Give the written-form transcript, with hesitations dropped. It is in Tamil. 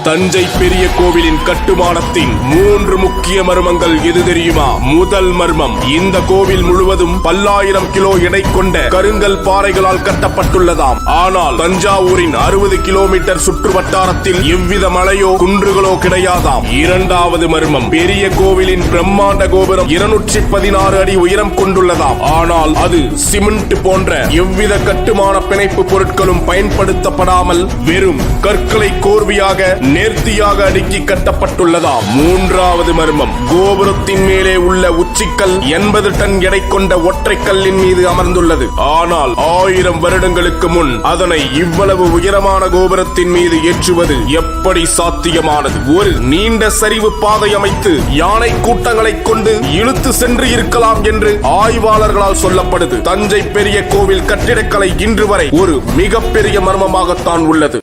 தஞ்சை பெரிய கோவிலின் கட்டுமானத்தின் 3 முக்கிய மர்மங்கள் எது தெரியுமா? முதல் மர்மம், இந்த கோவில் முழுவதும் பல்லாயிரம் கிலோ எடை கொண்ட கருங்கல் பாறைகளால் கட்டப்பட்டுள்ளதாம். ஆனால் தஞ்சாவூரின் 60 கிலோமீட்டர் சுற்று வட்டாரத்தில் எவ்வித மலையோ குன்றுகளோ கிடையாதாம். இரண்டாவது மர்மம், பெரிய கோவிலின் பிரம்மாண்ட கோபுரம் 216 அடி உயரம் கொண்டுள்ளதாம். ஆனால் அது சிமெண்ட் போன்ற எவ்வித கட்டுமான பிணைப்பு பொருட்களும் பயன்படுத்தப்படாமல் வெறும் கற்களை கோர்வையாக நேர்த்தியாக அடுக்கி கட்டப்பட்டுள்ளதாம். மூன்றாவது மர்மம், கோபுரத்தின் மேலே உள்ள உச்சிக்கல் 80 டன் எடை கொண்ட ஒற்றை கல்லின் மீது அமர்ந்துள்ளது. ஆனால் 1000 வருடங்களுக்கு முன் அதனை இவ்வளவு உயரமான கோபுரத்தின் மீது ஏற்றுவது எப்படி சாத்தியமானது? ஒரு நீண்ட சரிவு பாதை அமைத்து யானை கூட்டங்களை கொண்டு இழுத்து சென்று இருக்கலாம் என்று ஆய்வாளர்களால் சொல்லப்படுது. தஞ்சை பெரிய கோவில் கட்டிடக்கலை இன்று வரை ஒரு மிகப்பெரிய மர்மமாகத்தான் உள்ளது.